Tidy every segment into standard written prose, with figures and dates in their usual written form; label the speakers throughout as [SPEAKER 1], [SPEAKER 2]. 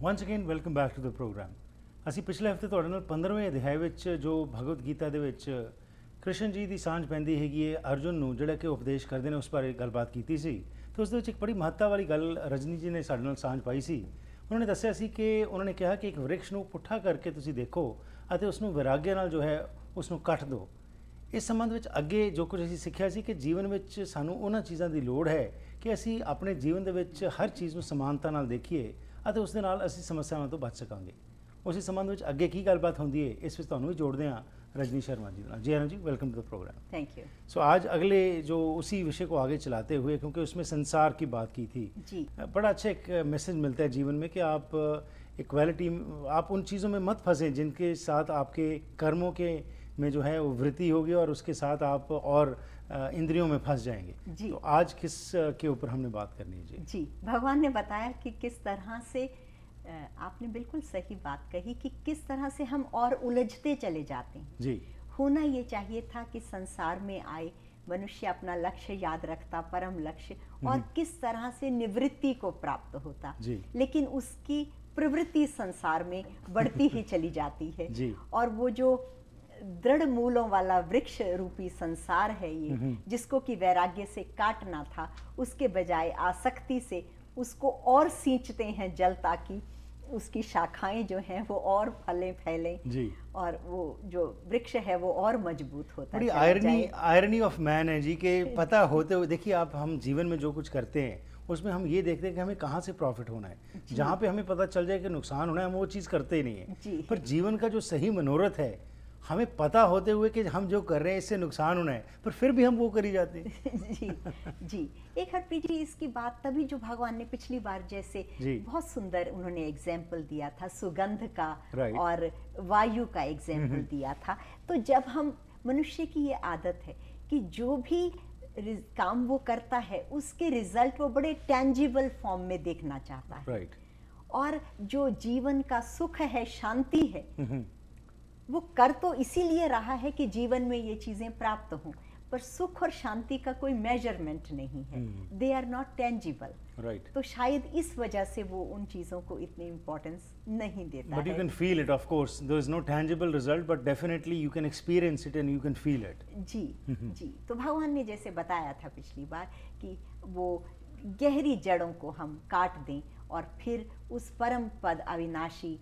[SPEAKER 1] Ones again welcome back to the program. ਅਸੀਂ ਪਿਛਲੇ ਹਫਤੇ ਤੁਹਾਡੇ ਨਾਲ 15ਵੇਂ ਅਧਿਆਇ ਵਿੱਚ ਜੋ ਭਗਵਦ ਗੀਤਾ ਦੇ ਵਿੱਚ ਕ੍ਰਿਸ਼ਨ ਜੀ ਦੀ ਸਾਂਝ ਪੈਂਦੀ ਹੈਗੀ ਹੈ ਅਰਜੁਨ ਨੂੰ, ਜਿਹੜਾ ਕਿ ਉਪਦੇਸ਼ ਕਰਦੇ ਨੇ, ਉਸ ਬਾਰੇ ਗੱਲਬਾਤ ਕੀਤੀ ਸੀ। ਤੇ ਉਸ ਦੇ ਵਿੱਚ ਇੱਕ ਬੜੀ ਮਹੱਤਤਾ ਵਾਲੀ ਗੱਲ ਰਜਨੀ ਜੀ ਨੇ ਸਾਡੇ ਨਾਲ ਸਾਂਝ ਪਾਈ ਸੀ। ਉਹਨਾਂ ਨੇ ਦੱਸਿਆ ਸੀ ਕਿ ਉਹਨਾਂ ਨੇ ਕਿਹਾ ਕਿ ਇੱਕ ਵ੍ਰਿਕਸ਼ ਨੂੰ ਪੁੱਠਾ ਕਰਕੇ ਤੁਸੀਂ ਦੇਖੋ ਅਤੇ ਉਸ ਨੂੰ ਵੈਰਾਗਿਆ ਨਾਲ ਜੋ ਹੈ ਉਸ ਨੂੰ ਕੱਟ ਦਿਓ। ਇਸ ਸੰਬੰਧ ਵਿੱਚ ਅੱਗੇ ਜੋ ਕੁਝ ਅਸੀਂ ਸਿੱਖਿਆ ਸੀ ਕਿ ਜੀਵਨ ਵਿੱਚ ਸਾਨੂੰ ਉਹਨਾਂ ਚੀਜ਼ਾਂ ਦੀ ਲੋੜ ਹੈ ਕਿ ਅਸੀਂ ਆਪਣੇ ਜੀਵਨ ਦੇ ਵਿੱਚ ਹਰ ਚੀਜ਼ ਨੂੰ ਸਮਾਨਤਾ ਨਾਲ ਦੇਖੀਏ ਅਤੇ ਉਸ ਦੇ ਨਾਲ ਅਸੀਂ ਸਮੱਸਿਆਵਾਂ ਤੋਂ ਬਚ ਸਕਾਂਗੇ। ਉਸੇ ਸੰਬੰਧ ਵਿੱਚ ਅੱਗੇ ਕੀ ਗੱਲਬਾਤ ਹੁੰਦੀ ਹੈ, ਇਸ ਵਿੱਚ ਤੁਹਾਨੂੰ ਵੀ जोड़ते हैं रजनी शर्मा जी ਨਾਲ। जी Anand ji, welcome to the program.
[SPEAKER 2] Thank you.
[SPEAKER 1] So आज अगले जो उसी विषय को आगे चलाते हुए, क्योंकि उसमें संसार की बात की थी
[SPEAKER 2] जी।
[SPEAKER 1] बड़ा अच्छा एक मैसेज मिलता है जीवन में कि आप इक्वालिटी, आप उन चीज़ों में मत फंसें जिनके साथ आपके कर्मों के में जो है वो वृत्ति होगी और उसके साथ आप और इंद्रियों में फंस जाएंगे।
[SPEAKER 2] जी।
[SPEAKER 1] तो आज किस के ऊपर हमने बात करनी है?
[SPEAKER 2] जी, भगवान ने बताया कि किस तरह से, आपने बिल्कुल सही बात कही कि किस तरह से हम और उलझते चले जाते हैं।
[SPEAKER 1] जी।
[SPEAKER 2] होना ये चाहिए था कि संसार में आए मनुष्य अपना लक्ष्य याद रखता, परम लक्ष्य, और किस तरह से निवृत्ति को प्राप्त होता।
[SPEAKER 1] जी।
[SPEAKER 2] लेकिन उसकी प्रवृत्ति संसार में बढ़ती ही चली जाती है।
[SPEAKER 1] जी।
[SPEAKER 2] और वो जो दृढ़ मूलों वाला वृक्ष रूपी संसार है ये, जिसको कि वैराग्य से काटना था, उसके बजाय आसक्ति से उसको और सींचते हैं जल, ताकि उसकी शाखाएं जो हैं वो और फलें फैलें।
[SPEAKER 1] जी।
[SPEAKER 2] और वो जो वृक्ष है वो और मजबूत होता
[SPEAKER 1] बड़ी
[SPEAKER 2] चला
[SPEAKER 1] आयरनी
[SPEAKER 2] जाए।
[SPEAKER 1] ऑफ मैन है जी के पता होते हुए। देखिए, आप हम जीवन में जो कुछ करते हैं उसमें हम ये देखते हैं कि हमें कहाँ से प्रॉफिट होना है। जहाँ पे हमें पता चल जाए कि नुकसान होना है, हम वो चीज़ करते ही नहीं है।
[SPEAKER 2] जी।
[SPEAKER 1] पर जीवन का जो सही मनोरथ है, हमें पता होते हुए कि हम जो कर रहे हैं इससे नुकसान होना है, पर फिर भी हम वो करी जाते हैं।
[SPEAKER 2] जी। जी, एक हरप्रीत जी, इसकी बात तभी जो भगवान ने पिछली बार जैसे
[SPEAKER 1] जी।
[SPEAKER 2] बहुत सुंदर उन्होंने एग्जाम्पल दिया था, सुगंध का
[SPEAKER 1] Right।
[SPEAKER 2] और वायु का एग्जाम्पल दिया था। तो जब हम, मनुष्य की ये आदत है कि जो भी काम वो करता है उसके रिजल्ट वो बड़े टेंजिबल फॉर्म में देखना चाहता है।
[SPEAKER 1] राइट।
[SPEAKER 2] और जो जीवन का सुख है, शांति है, वो कर तो इसीलिए रहा है कि जीवन में ये चीजें प्राप्त हों, पर सुख और शांति का कोई मेजरमेंट नहीं है। They are not tangible.
[SPEAKER 1] Right.
[SPEAKER 2] तो शायद इस वजह से वो उन चीजों को इतनी इम्पोर्टेंस नहीं देता
[SPEAKER 1] बट यू
[SPEAKER 2] है।
[SPEAKER 1] Can feel it, of course there is no tangible result, but definitely you can experience it and you can feel it.
[SPEAKER 2] जी। जी, तो भगवान ने जैसे बताया था पिछली बार कि वो गहरी जड़ों को हम काट दें और फिर उस परम पद अविनाशी,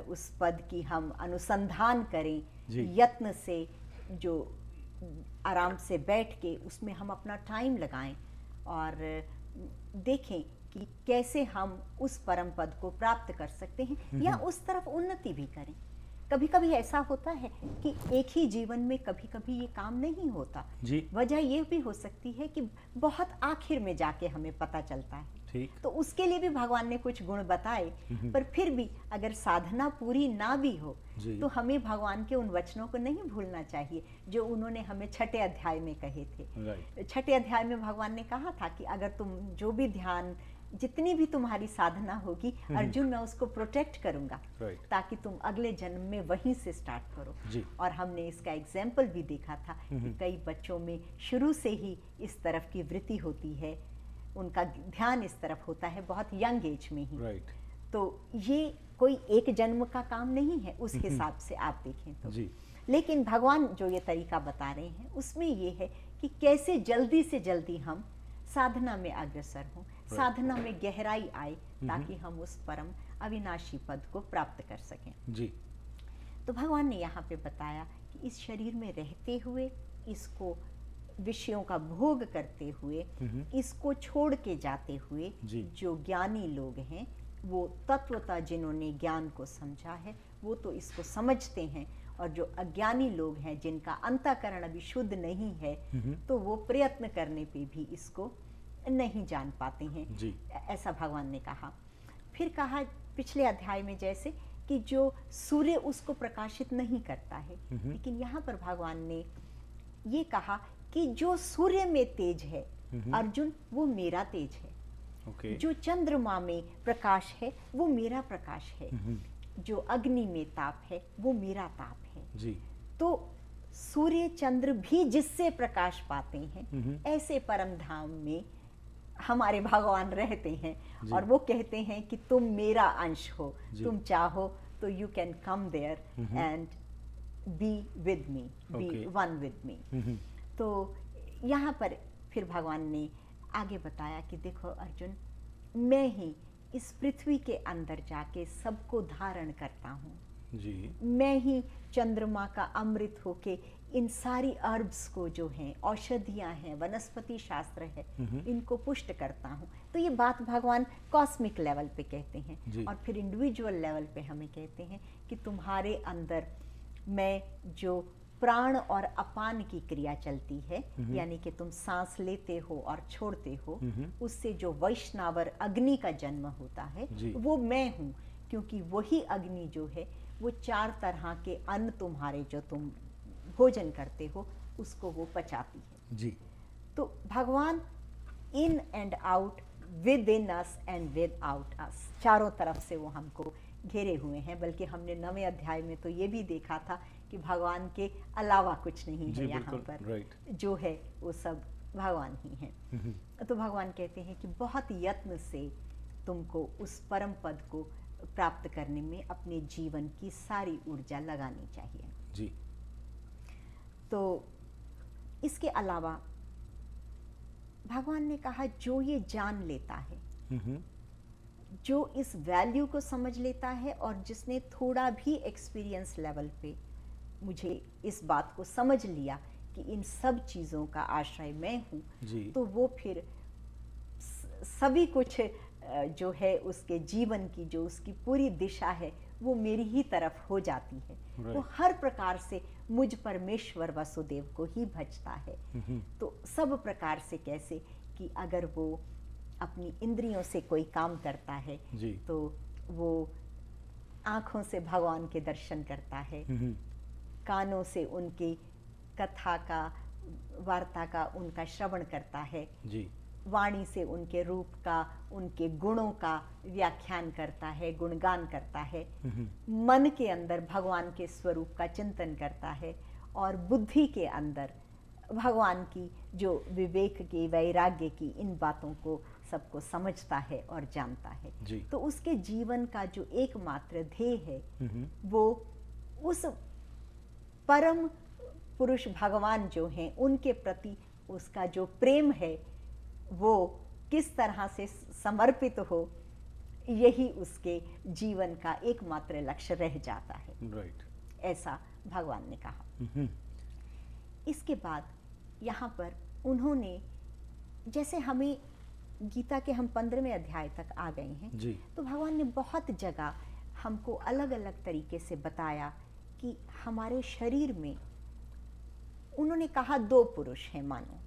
[SPEAKER 2] उस पद की हम अनुसंधान करें।
[SPEAKER 1] जी।
[SPEAKER 2] यत्न से, जो आराम से बैठ के उसमें हम अपना टाइम लगाएं और देखें कि कैसे हम उस परम पद को प्राप्त कर सकते हैं, या उस तरफ उन्नति भी करें। कभी कभी ऐसा होता है कि एक ही जीवन में कभी कभी ये काम नहीं होता।
[SPEAKER 1] जी।
[SPEAKER 2] वजह ये भी हो सकती है कि बहुत आखिर में जाके हमें पता चलता है।
[SPEAKER 1] ठीक।
[SPEAKER 2] तो उसके लिए भी भगवान ने कुछ गुण बताए, पर फिर भी अगर साधना पूरी ना भी हो
[SPEAKER 1] जी।
[SPEAKER 2] तो हमें भगवान के उन वचनों को नहीं भूलना चाहिए जो उन्होंने हमें छठे अध्याय में कहे थे।
[SPEAKER 1] राइट।
[SPEAKER 2] छठे अध्याय में भगवान ने कहा था कि अगर तुम जो भी ध्यान, जितनी भी तुम्हारी साधना होगी, अर्जुन, मैं उसको प्रोटेक्ट करूंगा,
[SPEAKER 1] राइट।
[SPEAKER 2] ताकि तुम अगले जन्म में वहीं से स्टार्ट करो।
[SPEAKER 1] जी।
[SPEAKER 2] और हमने इसका एग्जाम्पल भी देखा था कि कई बच्चों में शुरू से ही इस तरफ की वृत्ति होती है, उनका ध्यान इस तरफ होता है बहुत यंग एज में ही।
[SPEAKER 1] राइट।
[SPEAKER 2] तो ये कोई एक जन्म का काम नहीं है उस हिसाब से आप देखें तो।
[SPEAKER 1] जी।
[SPEAKER 2] लेकिन भगवान जो ये तरीका बता रहे हैं उसमें ये है कि कैसे जल्दी से जल्दी हम साधना में अग्रसर हों, साधना में गहराई आए, ताकि हम उस परम अविनाशी पद को प्राप्त कर सकें।
[SPEAKER 1] जी।
[SPEAKER 2] तो भगवान ने यहाँ पे बताया कि इस शरीर में रहते हुए, इसको विषयों का भोग करते हुए, इसको छोड़ के जाते हुए,
[SPEAKER 1] जी।
[SPEAKER 2] जो ज्ञानी लोग हैं, वो तत्वतः जिन्होंने ज्ञान को समझा है वो तो इसको समझते हैं, और जो अज्ञानी लोग हैं जिनका अंतःकरण अभी शुद्ध नहीं है, तो वो प्रयत्न करने पे भी इसको नहीं जान पाते हैं।
[SPEAKER 1] जी।
[SPEAKER 2] ऐसा भगवान ने कहा। फिर कहा पिछले अध्याय में जैसे कि जो सूर्य उसको प्रकाशित नहीं करता है, लेकिन यहाँ पर भगवान ने ये कहा कि जो सूर्य में तेज है अर्जुन, वो मेरा तेज है।
[SPEAKER 1] ओके।
[SPEAKER 2] जो चंद्रमा में प्रकाश है वो मेरा प्रकाश है। जो अग्नि में ताप है वो मेरा ताप है।
[SPEAKER 1] जी।
[SPEAKER 2] तो सूर्य चंद्र भी जिससे प्रकाश पाते हैं, ऐसे परम धाम में हमारे भगवान रहते हैं
[SPEAKER 1] जी।
[SPEAKER 2] और वो कहते हैं कि तुम मेरा अंश हो,
[SPEAKER 1] जी।
[SPEAKER 2] तुम चाहो तो you can come there and be with me, be
[SPEAKER 1] Okay.
[SPEAKER 2] One with me. तो यहाँ पर फिर भगवान ने आगे बताया कि देखो अर्जुन, मैं ही इस पृथ्वी के अंदर जाके सबको धारण करता हूँ,
[SPEAKER 1] जी।
[SPEAKER 2] मैं ही चंद्रमा का अमृत होके इन सारी अर्ब्स को जो हैं, औषधियाँ हैं, वनस्पति शास्त्र है, इनको पुष्ट करता हूँ। तो ये बात भगवान कॉस्मिक लेवल पे कहते
[SPEAKER 1] जी।
[SPEAKER 2] हैं और फिर इंडिविजुअल लेवल पे हमें कहते हैं कि तुम्हारे अंदर मैं जो प्राण और अपान की क्रिया चलती है, यानी कि तुम सांस लेते हो और छोड़ते हो, उससे जो वैष्णवर अग्नि का जन्म होता है
[SPEAKER 1] जी।
[SPEAKER 2] वो मैं हूँ, क्योंकि वही अग्नि जो है वो 4 तरह के अन्न तुम्हारे जो तुम भोजन करते हो उसको वो पचाती है।
[SPEAKER 1] जी।
[SPEAKER 2] तो भगवान in and out, within us and without us, चारों तरफ से वो हमको घेरे हुए हैं। बल्कि हमने 9वें अध्याय में तो ये भी देखा था कि भगवान के अलावा कुछ नहीं
[SPEAKER 1] जी,
[SPEAKER 2] है यहाँ
[SPEAKER 1] बिल्कुल,
[SPEAKER 2] पर,
[SPEAKER 1] राइट।
[SPEAKER 2] जो है वो सब भगवान ही हैं। तो भगवान कहते हैं कि बहुत यत्न से तुमको उस परम पद को प्राप्त करने में अपने जीवन की सारी ऊर्जा लगानी चाहिए।
[SPEAKER 1] जी।
[SPEAKER 2] तो इसके अलावा भगवान ने कहा जो ये जान लेता है, जो इस वैल्यू को समझ लेता है और जिसने थोड़ा भी एक्सपीरियंस लेवल पे मुझे इस बात को समझ लिया कि इन सब चीज़ों का आश्रय मैं हूँ,
[SPEAKER 1] जी।
[SPEAKER 2] तो वो फिर सभी कुछ जो है उसके जीवन की जो उसकी पूरी दिशा है वो मेरी ही तरफ हो जाती है।
[SPEAKER 1] Right.
[SPEAKER 2] वो हर प्रकार से मुझ परमेश्वर वसुदेव को ही भजता है। तो सब प्रकार से कैसे कि अगर वो अपनी इंद्रियों से कोई काम करता है
[SPEAKER 1] जी।
[SPEAKER 2] तो वो आँखों से भगवान के दर्शन करता है, कानों से उनकी कथा का, वार्ता का उनका श्रवण करता है,
[SPEAKER 1] जी।
[SPEAKER 2] वाणी से उनके रूप का, उनके गुणों का व्याख्यान करता है, गुणगान करता है, मन के अंदर भगवान के स्वरूप का चिंतन करता है और बुद्धि के अंदर भगवान की जो विवेक की, वैराग्य की इन बातों को सबको समझता है और जानता है।
[SPEAKER 1] जी।
[SPEAKER 2] तो उसके जीवन का जो एकमात्र ध्येय है वो उस परम पुरुष भगवान जो हैं उनके प्रति उसका जो प्रेम है वो किस तरह से समर्पित हो, यही उसके जीवन का एकमात्र लक्ष्य रह जाता है।
[SPEAKER 1] राइट।
[SPEAKER 2] ऐसा भगवान ने कहा। इसके बाद यहाँ पर उन्होंने, जैसे हमें गीता के हम 15वें अध्याय तक आ गए हैं,
[SPEAKER 1] जी।
[SPEAKER 2] तो भगवान ने बहुत जगह हमको अलग अलग तरीके से बताया कि हमारे शरीर में, उन्होंने कहा 2 पुरुष हैं मानो,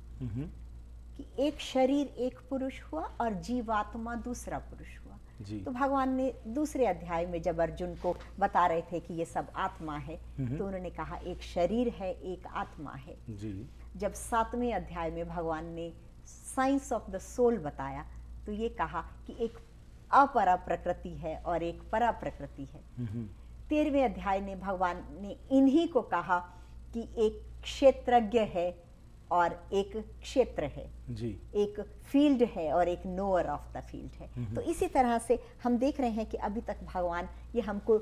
[SPEAKER 2] कि एक शरीर एक पुरुष हुआ और जीवात्मा दूसरा पुरुष हुआ।
[SPEAKER 1] जी।
[SPEAKER 2] तो भगवान ने दूसरे अध्याय में जब अर्जुन को बता रहे थे कि ये सब आत्मा है, तो उन्होंने कहा एक शरीर है, एक आत्मा है।
[SPEAKER 1] जी।
[SPEAKER 2] जब 7वें अध्याय में भगवान ने साइंस ऑफ द सोल बताया तो ये कहा कि एक अपरा प्रकृति है और एक परा प्रकृति है। 13वें अध्याय में भगवान ने इन्हीं को कहा कि एक क्षेत्रज्ञ है और एक क्षेत्र है,
[SPEAKER 1] जी।
[SPEAKER 2] एक फील्ड है और एक नोअर ऑफ द फील्ड है। तो इसी तरह से हम देख रहे हैं कि अभी तक भगवान ये हमको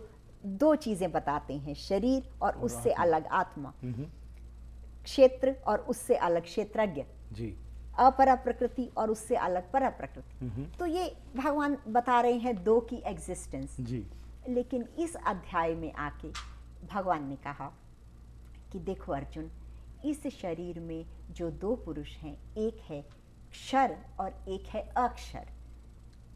[SPEAKER 2] 2 चीजें बताते हैं, शरीर और उससे अलग आत्मा, क्षेत्र और उससे अलग क्षेत्रज्ञ,
[SPEAKER 1] जी।
[SPEAKER 2] अपरा प्रकृति और उससे अलग परा प्रकृति। तो ये भगवान बता रहे हैं 2 की एग्जिस्टेंस।
[SPEAKER 1] जी।
[SPEAKER 2] लेकिन इस अध्याय में आके भगवान ने कहा कि देखो अर्जुन, इस शरीर में जो 2 पुरुष हैं, एक है क्षर और एक है अक्षर।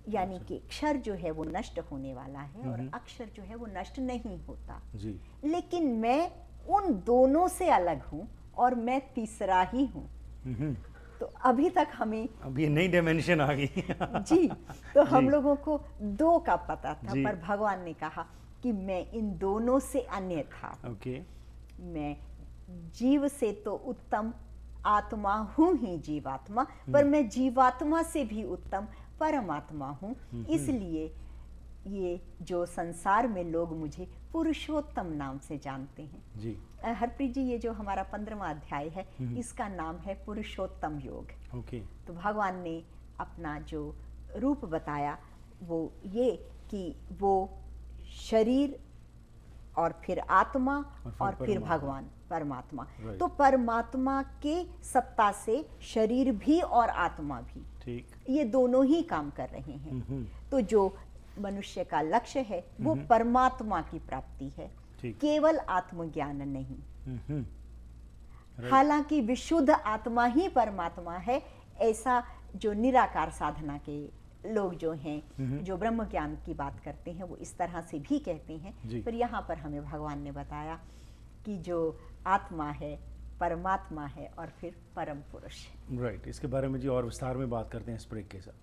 [SPEAKER 2] यानी कि क्षर जो है वो नष्ट होने वाला है और अक्षर जो है वो नष्ट नहीं होता।
[SPEAKER 1] जी।
[SPEAKER 2] लेकिन मैं उन दोनों से अलग हूँ और मैं तीसरा ही हूँ। तो अभी तक हमें
[SPEAKER 1] अभी नई डायमेंशन आ गई।
[SPEAKER 2] जी, तो हम
[SPEAKER 1] जी।
[SPEAKER 2] लोगों को 2 का पता था,
[SPEAKER 1] जी।
[SPEAKER 2] पर भगवान ने कहा कि मैं इन दोनों से अन्य था।
[SPEAKER 1] ओके।
[SPEAKER 2] मैं जीव से तो उत्तम आत्मा हूँ ही जीवात्मा, पर मैं जीवात्मा से भी उत्तम परमात्मा हूँ। इसलिए ये जो संसार में लोग मुझे पुरुषोत्तम नाम से जानते हैं।
[SPEAKER 1] जी।
[SPEAKER 2] हरप्रीत जी, ये जो हमारा 15वां अध्याय है इसका नाम है पुरुषोत्तम योग।
[SPEAKER 1] ओके।
[SPEAKER 2] तो भगवान ने अपना जो रूप बताया वो ये कि वो शरीर और फिर आत्मा और फिर भगवान परमात्मा। तो परमात्मा के सत्ता से शरीर भी और आत्मा भी,
[SPEAKER 1] ठीक,
[SPEAKER 2] ये दोनों ही काम कर रहे हैं। तो जो मनुष्य का लक्ष्य है वो परमात्मा की प्राप्ति है, केवल आत्मज्ञान नहीं। हालांकि विशुद्ध आत्मा ही परमात्मा है, ऐसा जो निराकार साधना के लोग जो हैं, जो ब्रह्म ज्ञान की बात करते हैं, वो इस तरह से भी कहते हैं। पर यहाँ पर हमें भगवान ने बताया कि जो आत्मा है परमात्मा है और फिर परम पुरुष है।
[SPEAKER 1] राइट, इसके बारे में जी और विस्तार में बात करते हैं इस ब्रेक के साथ।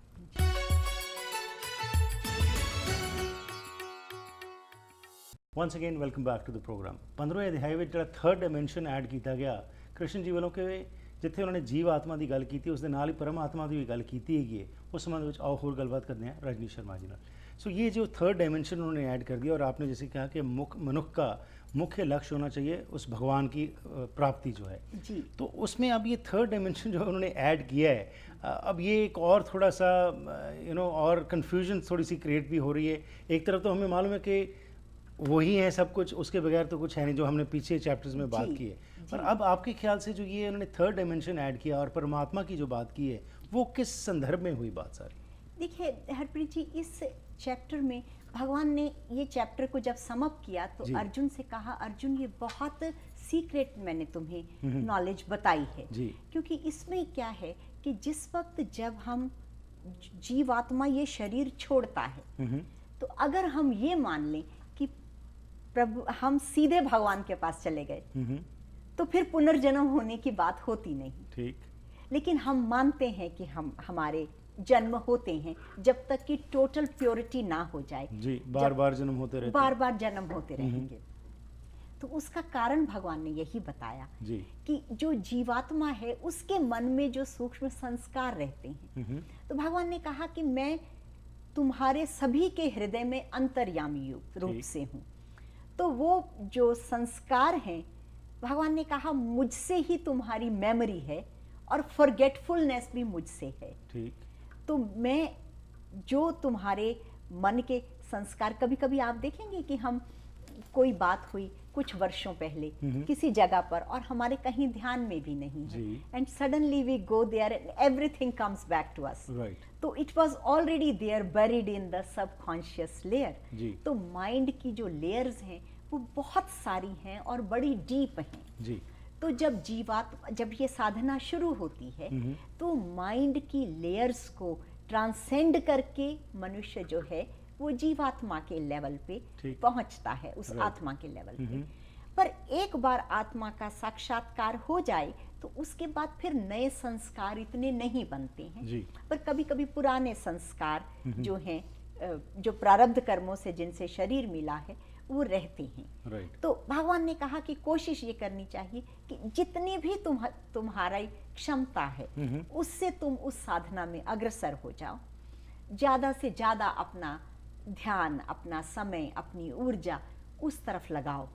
[SPEAKER 1] Once again welcome back to the program. 15वें अध्याय में जो थर्ड डायमेंशन ऐड किया गया कृष्ण जी वालों के, जिथे उन्होंने जीव आत्मा की गल की, उसके नाल ही परमात्मा की भी गल की है। उस संबंध में आओ होर गलबात करते हैं रजनीश शर्मा जी नाल। सो ये जो थर्ड डायमेंशन उन्होंने ऐड कर दिया, और आपने जैसे कहा कि मनुष्य का मुख्य लक्ष्य होना चाहिए उस भगवान की प्राप्ति जो है
[SPEAKER 2] जी।
[SPEAKER 1] तो उसमें अब ये थर्ड डायमेंशन जो उन्होंने ऐड किया है, अब ये एक और थोड़ा सा और कन्फ्यूजन थोड़ी सी क्रिएट भी हो रही है। एक तरफ तो हमें मालूम है कि वही है सब कुछ, उसके बगैर तो कुछ है नहीं, जो हमने पीछे चैप्टर्स में बात की है। पर अब आपके ख्याल से जो ये उन्होंने थर्ड डायमेंशन ऐड किया और परमात्मा की जो बात की है, वो किस संदर्भ में हुई बात सारी?
[SPEAKER 2] देखिए हरप्रीत जी, इस चैप्टर में भगवान ने ये चैप्टर को जब समअप किया तो अर्जुन से कहा, अर्जुन ये बहुत सीक्रेट मैंने तुम्हें नॉलेज बताई है। क्योंकि इसमें क्या है कि जिस वक्त जब हम जीवात्मा ये शरीर छोड़ता है, तो अगर हम ये मान लें कि प्रभु हम सीधे भगवान के पास चले गए, तो फिर पुनर्जन्म होने की बात होती नहीं।
[SPEAKER 1] ठीक।
[SPEAKER 2] लेकिन हम मानते हैं कि हमारे जन्म होते हैं जब तक कि टोटल प्योरिटी ना हो जाए।
[SPEAKER 1] जी, बार बार जन्म होते रहते,
[SPEAKER 2] बार बार जन्म होते रहेंगे। तो उसका कारण भगवान ने यही बताया
[SPEAKER 1] जी।
[SPEAKER 2] कि जो जीवात्मा है उसके मन में जो सूक्ष्म संस्कार रहते हैं, तो भगवान ने कहा कि मैं तुम्हारे सभी के हृदय में अंतर्यामी रूप से हूँ। तो वो जो संस्कार हैं, भगवान ने कहा मुझसे ही तुम्हारी मेमोरी है और फॉरगेटफुलनेस भी मुझसे है।
[SPEAKER 1] ठीक।
[SPEAKER 2] तो मैं जो तुम्हारे मन के संस्कार, कभी कभी आप देखेंगे कि हम कोई बात हुई कुछ वर्षों पहले किसी जगह पर और हमारे कहीं ध्यान में भी नहीं है, and suddenly we go there and everything comes back to us. तो it was already there, buried in the subconscious layer. तो माइंड की जो लेयर्स हैं वो बहुत सारी हैं और बड़ी डीप हैं
[SPEAKER 1] जी।
[SPEAKER 2] तो जब ये साधना शुरू होती है तो माइंड की लेयर्स को ट्रांसेंड करके मनुष्य जो है वो जीवात्मा के लेवल पे पहुंचता है, उस आत्मा के लेवल पे। पर एक बार आत्मा का साक्षात्कार हो जाए तो उसके बाद फिर नए संस्कार इतने नहीं बनते हैं जी। पर कभी कभी पुराने संस्कार जो हैं, जो प्रारब्ध कर्मों से जिनसे शरीर मिला है, वो रहते हैं। तो भगवान ने कहा कि कोशिश ये करनी चाहिए कि जितनी भी तुम्हारी क्षमता है उससे तुम उस साधना में अग्रसर हो जाओ, ज्यादा से ज्यादा अपना ध्यान, अपना समय, अपनी ऊर्जा उस तरफ लगाओ,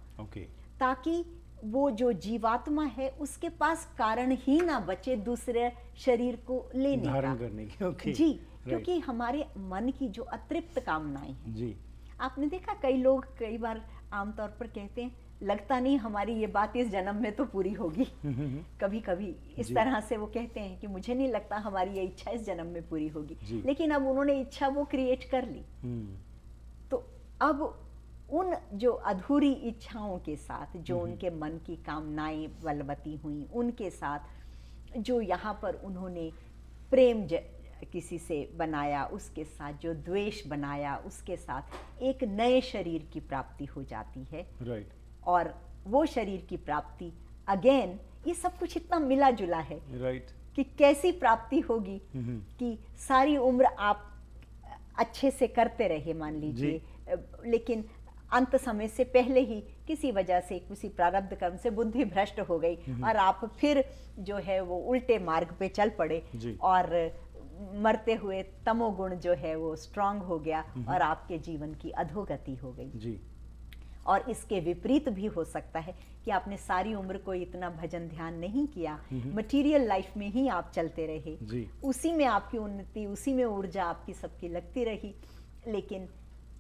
[SPEAKER 2] ताकि वो जो जीवात्मा है उसके पास कारण ही ना बचे दूसरे शरीर को लेने
[SPEAKER 1] धारण करने की।
[SPEAKER 2] जी। क्योंकि हमारे मन की जो अतृप्त कामनाएं हैं जी, आपने देखा कई लोग कई बार आमतौर पर कहते हैं लगता नहीं हमारी ये बात इस जन्म में तो पूरी होगी। कभी कभी इस तरह से वो कहते हैं कि मुझे नहीं लगता हमारी ये इच्छा इस जन्म में पूरी होगी, लेकिन अब उन्होंने इच्छा वो क्रिएट कर ली। तो अब उन जो अधूरी इच्छाओं के साथ, जो उनके मन की कामनाएं बलवती हुई, उनके साथ जो यहाँ पर उन्होंने प्रेम किसी से बनाया, उसके साथ जो द्वेष बनाया, उसके साथ एक नए शरीर की प्राप्ति हो जाती है। और वो शरीर की प्राप्ति अगेन, ये सब कुछ इतना मिला जुला है कि कैसी प्राप्ति होगी कि सारी उम्र आप अच्छे से करते रहे मान लीजिए, लेकिन अंत समय से पहले ही किसी वजह से, किसी प्रारब्ध कर्म से बुद्धि भ्रष्ट हो गई और आप फिर जो है वो उल्टे मार्ग पे चल पड़े और मरते हुए तमोगुण जो है वो स्ट्रांग हो गया और आपके जीवन की अधोगति हो गई जी। और इसके विपरीत भी हो सकता है कि आपने सारी उम्र को इतना भजन ध्यान नहीं किया, मटेरियल लाइफ में ही आप चलते रहे,
[SPEAKER 1] जी।
[SPEAKER 2] उसी में आपकी उन्नति, उसी में ऊर्जा आपकी सबकी लगती रही, लेकिन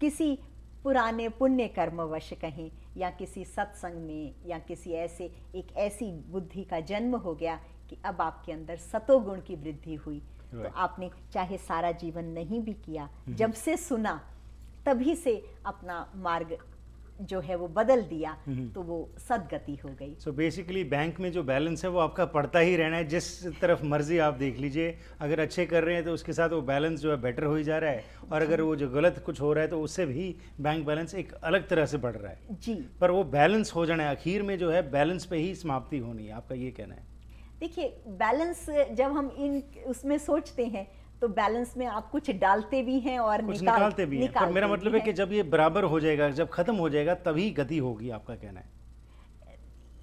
[SPEAKER 2] किसी पुराने पुण्य कर्मवश कहें या किसी सत्संग में या किसी ऐसे एक ऐसी बुद्धि का जन्म हो गया कि अब आपके अंदर सतोगुण की वृद्धि हुई। तो आपने चाहे सारा जीवन नहीं भी किया, जब से सुना तभी से अपना मार्ग जो है वो बदल दिया, तो वो सदगति हो गई।
[SPEAKER 1] सो बेसिकली बैंक में जो बैलेंस है वो आपका पड़ता ही रहना है, जिस तरफ मर्जी आप देख लीजिए। अगर अच्छे कर रहे हैं तो उसके साथ वो बैलेंस जो है बेटर हो ही जा रहा है, और अगर वो जो गलत कुछ हो रहा है तो उससे भी बैंक बैलेंस एक अलग तरह से बढ़ रहा है
[SPEAKER 2] जी।
[SPEAKER 1] पर वो बैलेंस हो जाना है, आखिर में जो है बैलेंस पे ही समाप्ति होनी है, आपका ये कहना है?
[SPEAKER 2] देखिए, बैलेंस जब हम इन उसमें सोचते हैं तो बैलेंस में आप कुछ डालते भी हैं और
[SPEAKER 1] कुछ निकालते भी हैं, पर मेरा मतलब है कि जब ये बराबर हो जाएगा, जब खत्म हो जाएगा तभी गति होगी, आपका कहना है?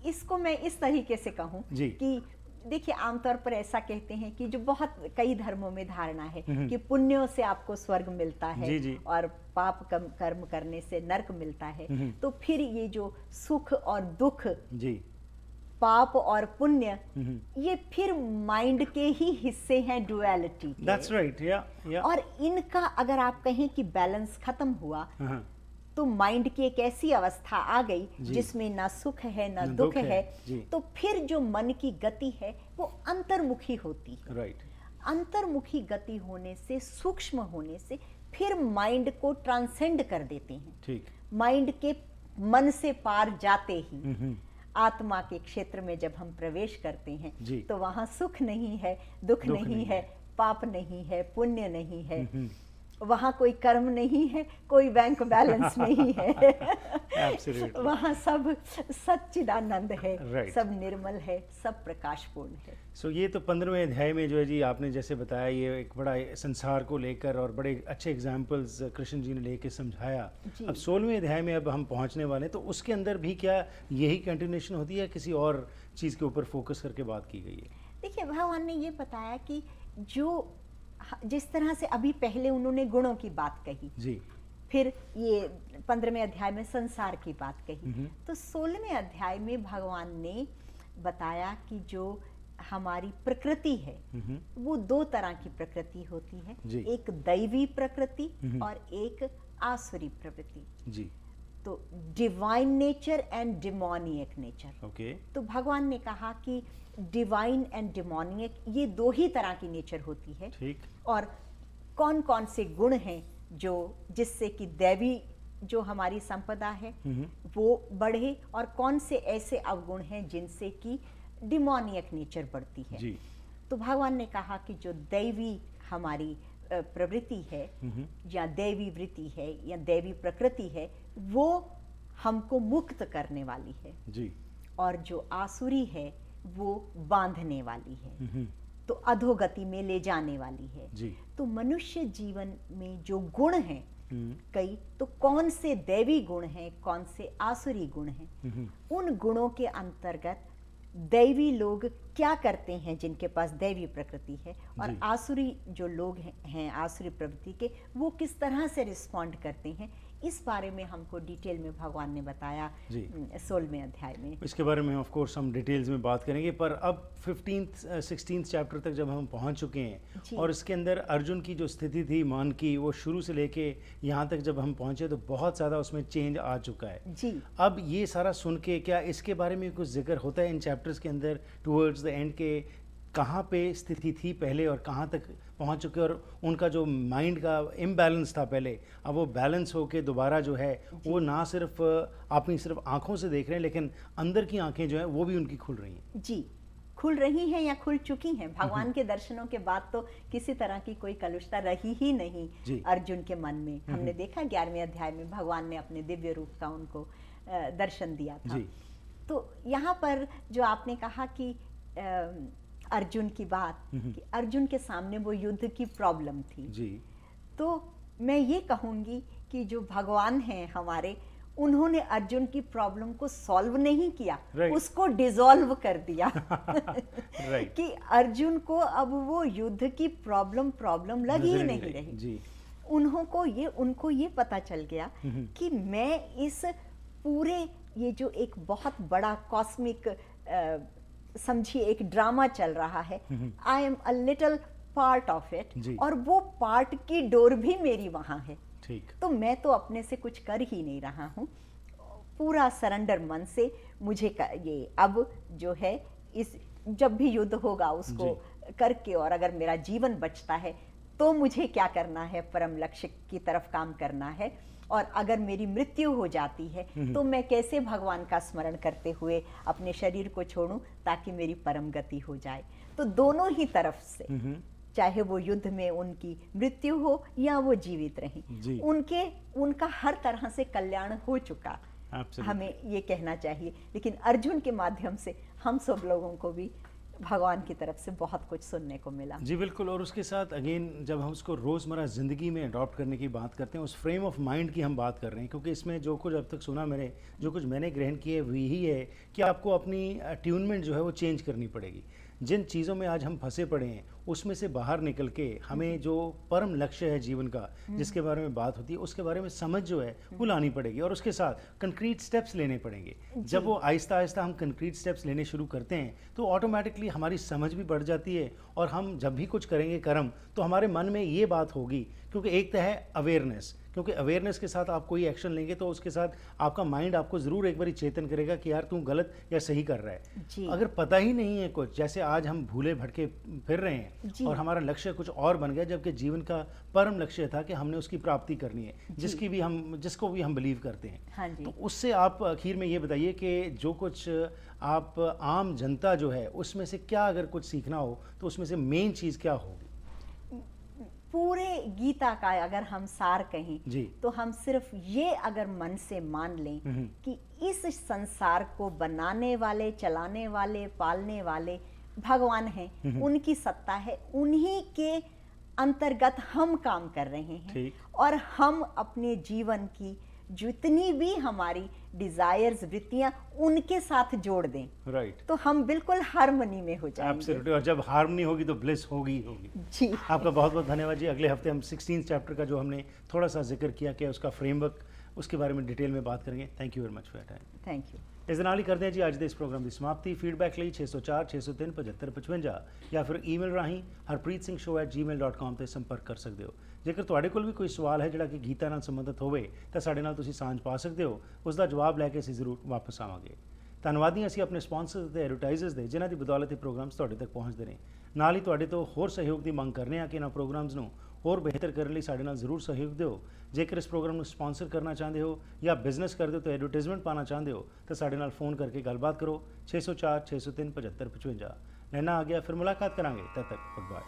[SPEAKER 2] इसको मैं इस तरीके से कहूं कि देखिए, आमतौर पर ऐसा कहते हैं कि जो बहुत कई धर्मों में धारणा है कि पुण्यों से आपको स्वर्ग मिलता है,
[SPEAKER 1] जी।
[SPEAKER 2] और पाप कर्म करने से नरक मिलता है। तो फिर ये जो सुख और दुख
[SPEAKER 1] जी,
[SPEAKER 2] पाप और पुण्य, ये फिर माइंड के ही हिस्से हैं, डुअलिटी।
[SPEAKER 1] दैट्स राइट, या
[SPEAKER 2] और इनका अगर आप कहें कि बैलेंस खत्म हुआ तो माइंड की एक ऐसी अवस्था आ गई जिसमें ना सुख है ना दुख है, तो फिर जो मन की गति है वो अंतर्मुखी होती है।
[SPEAKER 1] राइट।
[SPEAKER 2] अंतर्मुखी गति होने से, सूक्ष्म होने से फिर माइंड को ट्रांसेंड कर देते हैं।
[SPEAKER 1] ठीक।
[SPEAKER 2] माइंड के मन से पार जाते ही आत्मा के क्षेत्र में जब हम प्रवेश करते हैं तो वहां सुख नहीं है, दुख नहीं है, पाप नहीं है, पुण्य नहीं है, वहां कोई कर्म नहीं है, कोई बैंक बैलेंस नहीं है। वहां सब सच्चिदानंद है, सब निर्मल है, सब प्रकाशपूर्ण है।
[SPEAKER 1] सो ये तो 15वें अध्याय में जो है जी, आपने जैसे बताया, ये एक बड़ा संसार को लेकर और बड़े अच्छे एग्जाम्पल्स कृष्ण जी ने लेके समझाया। अब 16वें अध्याय में अब हम पहुंचने वाले हैं, तो उसके अंदर भी क्या यही कंटिन्यूएशन होती है, किसी और चीज़ के ऊपर फोकस करके बात की गई है?
[SPEAKER 2] देखिए, भगवान ने ये बताया कि जो जिस तरह से अभी पहले उन्होंने गुणों की बात कही
[SPEAKER 1] जी,
[SPEAKER 2] फिर ये 15वें अध्याय में संसार की बात कही, तो 16वें अध्याय में भगवान ने बताया कि जो हमारी प्रकृति है वो दो तरह की प्रकृति होती है, एक दैवी प्रकृति और एक आसुरी प्रकृति जी। तो divine nature and demoniac nature.
[SPEAKER 1] Okay.
[SPEAKER 2] तो भगवान ने कहा कि डिवाइन एंड डिमोनियक ये दो ही तरह की नेचर होती है।
[SPEAKER 1] ठीक।
[SPEAKER 2] और कौन कौन से गुण हैं जो जिससे कि दैवी जो हमारी संपदा है वो बढ़े, और कौन से ऐसे अवगुण हैं जिनसे कि डिमोनियक नेचर बढ़ती है जी। तो भगवान ने कहा कि जो दैवी हमारी प्रवृत्ति है या दैवी वृत्ति है या दैवी प्रकृति है वो हमको मुक्त करने वाली है जी। और जो आसुरी है वो बांधने वाली है, तो अधोगति में ले जाने वाली है जी। तो मनुष्य जीवन में जो गुण हैं कई, तो कौन से दैवी गुण हैं, कौन से आसुरी गुण हैं, उन गुणों के अंतर्गत दैवी लोग क्या करते हैं जिनके पास दैवी प्रकृति है, और आसुरी जो लोग हैं आसुरी प्रवृत्ति के, वो किस तरह से रिस्पॉन्ड करते हैं, इस बारे में हमको डिटेल में भगवान ने बताया 16वें अध्याय में।
[SPEAKER 1] इसके बारे में ऑफ कोर्स हम डिटेल्स में बात करेंगे, पर अब 15th 16th चैप्टर तक जब हम पहुंच चुके हैं और इसके अंदर अर्जुन की जो स्थिति थी मन की, वो शुरू से लेके यहाँ तक जब हम पहुंचे तो बहुत ज़्यादा उसमें चेंज आ चुका है जी। अब ये सारा सुन के क्या इसके बारे में कुछ जिक्र होता है इन चैप्टर्स के अंदर, टूवर्ड्स द एंड के कहाँ पे स्थिति थी पहले और कहाँ तक पहुँच चुके, और उनका जो माइंड का इम्बैलेंस था पहले, अब वो बैलेंस होके दोबारा जो है वो ना सिर्फ अपनी सिर्फ आंखों से देख रहे हैं, लेकिन अंदर की आंखें जो है वो भी उनकी खुल रही हैं
[SPEAKER 2] जी, खुल रही हैं या खुल चुकी हैं। भगवान के दर्शनों के बाद तो किसी तरह की कोई कलुषता रही ही नहीं अर्जुन के मन में। हमने देखा 11वें अध्याय में भगवान ने अपने दिव्य रूप का उनको दर्शन दिया था। तो यहाँ पर जो आपने कहा कि अर्जुन की बात, कि अर्जुन के सामने वो युद्ध की प्रॉब्लम थी जी। तो मैं ये कहूंगी कि जो भगवान हैं हमारे, उन्होंने अर्जुन की प्रॉब्लम को सॉल्व नहीं किया, उसको डिसॉल्व कर दिया कि अर्जुन को अब वो युद्ध की प्रॉब्लम लग ही नहीं रही जी। उनको ये पता चल गया कि मैं इस पूरे ये जो एक बहुत बड़ा कॉस्मिक समझिए एक ड्रामा चल रहा है, I am a little part of it,
[SPEAKER 1] जी।
[SPEAKER 2] और वो पार्ट की डोर भी मेरी वहाँ है।
[SPEAKER 1] ठीक।
[SPEAKER 2] तो मैं तो अपने से कुछ कर ही नहीं रहा हूँ, पूरा सरेंडर मन से मुझे ये अब जो है इस जब भी युद्ध होगा उसको करके, और अगर मेरा जीवन बचता है तो मुझे क्या करना है, परम लक्ष्य की तरफ काम करना है। और अगर मेरी मृत्यु हो जाती है तो मैं कैसे भगवान का स्मरण करते हुए अपने शरीर को छोड़ूं ताकि मेरी परम गति हो जाए। तो दोनों ही तरफ से, चाहे वो युद्ध में उनकी मृत्यु हो या वो जीवित रहें, उनका हर तरह से कल्याण हो चुका, हमें ये कहना चाहिए। लेकिन अर्जुन के माध्यम से हम सब लोगों को भी भगवान की तरफ से बहुत कुछ सुनने को मिला।
[SPEAKER 1] जी बिल्कुल। और उसके साथ अगेन जब हम उसको रोज़मर्रा ज़िंदगी में अडॉप्ट करने की बात करते हैं, उस फ्रेम ऑफ माइंड की हम बात कर रहे हैं, क्योंकि इसमें जो कुछ अब तक सुना जो कुछ मैंने ग्रहण किए वही है कि आपको अपनी अट्यूनमेंट जो है वो चेंज करनी पड़ेगी। जिन चीज़ों में आज हम फंसे पड़े हैं उसमें से बाहर निकल के हमें जो परम लक्ष्य है जीवन का, जिसके बारे में बात होती है, उसके बारे में समझ जो है वो लानी पड़ेगी, और उसके साथ कंक्रीट स्टेप्स लेने पड़ेंगे। जब वो आहिस्ता आहिस्ता हम कंक्रीट स्टेप्स लेने शुरू करते हैं तो ऑटोमेटिकली हमारी समझ भी बढ़ जाती है, और हम जब भी कुछ करेंगे कर्म तो हमारे मन में ये बात होगी, क्योंकि एक तो है अवेयरनेस, क्योंकि अवेयरनेस के साथ आप कोई एक्शन लेंगे तो उसके साथ आपका माइंड आपको ज़रूर एक बार चेतन करेगा कि यार तू गलत या सही कर रहा है। अगर पता ही नहीं है कुछ, जैसे आज हम भूले भटके फिर रहे हैं और हमारा लक्ष्य कुछ और बन गया, जबकि जीवन का परम लक्ष्य था कि हमने उसकी प्राप्ति करनी है, जिसको भी हम बिलीव करते हैं।
[SPEAKER 2] हाँ जी।
[SPEAKER 1] तो उससे आप आखिर में ये बताइए कि जो कुछ आप आम जनता जो है उसमें से क्या अगर कुछ सीखना हो तो उसमें से मेन चीज़ क्या होगी?
[SPEAKER 2] पूरे गीता का अगर हम सार कहें
[SPEAKER 1] जी।
[SPEAKER 2] तो हम सिर्फ ये अगर मन से मान लें कि इस संसार को बनाने वाले, चलाने वाले, पालने वाले भगवान हैं, उनकी सत्ता है, उन्हीं के अंतर्गत हम काम कर रहे हैं, और हम अपने जीवन की जितनी भी हमारी डिजायर्स, वृत्तियां, उनके साथ जोड़ दें, तो हम बिल्कुल हार्मनी में हो जाएंगे।
[SPEAKER 1] एब्सोल्युटली। और जब हार्मनी होगी तो ब्लिस होगी
[SPEAKER 2] जी।
[SPEAKER 1] आपका बहुत बहुत धन्यवाद जी। अगले हफ्ते हम 16 चैप्टर का जो हमने थोड़ा सा जिक्र किया कि उसका फ्रेमवर्क, उसके बारे में डिटेल में बात करेंगे। Thank you very much for your time.
[SPEAKER 2] Thank you.
[SPEAKER 1] इस नाल ही करते हैं जी अज के इस प्रोग्राम की समाप्ति। फीडबैक लिए 604 603 7555 या फिर ईमेल राही harpreetsingh@gmail.com ਤੇ संपर्क कर सकते हो। जेकर ਤੁਹਾਡੇ ਕੋਲ ਵੀ ਕੋਈ ਸਵਾਲ ਹੈ ਜਿਹੜਾ ਕਿ ਗੀਤਾ ਨਾਲ ਸੰਬੰਧਿਤ ਹੋਵੇ ਤਾਂ ਸਾਡੇ ਨਾਲ ਤੁਸੀਂ ਸਾਂਝ ਪਾ ਸਕਦੇ ਹੋ, ਉਸ ਦਾ ਜਵਾਬ ਲੈ ਕੇ ਅਸੀਂ ਜ਼ਰੂਰ ਵਾਪਸ ਆਵਾਂਗੇ। ਧੰਨਵਾਦੀ ਅਸੀਂ ਆਪਣੇ ਸਪਾਂਸਰਸ ਤੇ ਐਡਵਰਟਾਈਜ਼ਰਸ ਦੇ, ਜਿਨ੍ਹਾਂ ਦੀ ਬਦੌਲਤ ਇਹ ਪ੍ਰੋਗਰਾਮਸ ਤੁਹਾਡੇ ਤੱਕ ਪਹੁੰਚਦੇ ਨੇ। ਨਾਲ ਹੀ ਤੁਹਾਡੇ ਤੋਂ ਹੋਰ ਸਹਿਯੋਗ ਦੀ ਮੰਗ ਕਰਨੇ ਆ ਕਿ ਇਹਨਾਂ ਪ੍ਰੋਗਰਾਮਸ ਨੂੰ ਹੋਰ ਬਿਹਤਰ ਕਰਨ ਲਈ ਸਾਡੇ ਨਾਲ ਜ਼ਰੂਰ ਸਹਿਯੋਗ ਦਿਓ। ਜੇਕਰ ਇਸ ਪ੍ਰੋਗਰਾਮ ਨੂੰ ਸਪਾਂਸਰ ਕਰਨਾ ਚਾਹੁੰਦੇ ਹੋ ਜਾਂ ਬਿਜ਼ਨਸ ਕਰਦੇ ਹੋ ਤਾਂ ਐਡਵਰਟਾਈਜ਼ਮੈਂਟ ਪਾਉਣਾ ਚਾਹੁੰਦੇ ਹੋ ਤਾਂ ਸਾਡੇ ਨਾਲ फ़ोन करके ਗੱਲਬਾਤ ਕਰੋ। 604 603 7555। नैना आ गया, फिर मुलाकात करांगे, तब तक गुड बाय।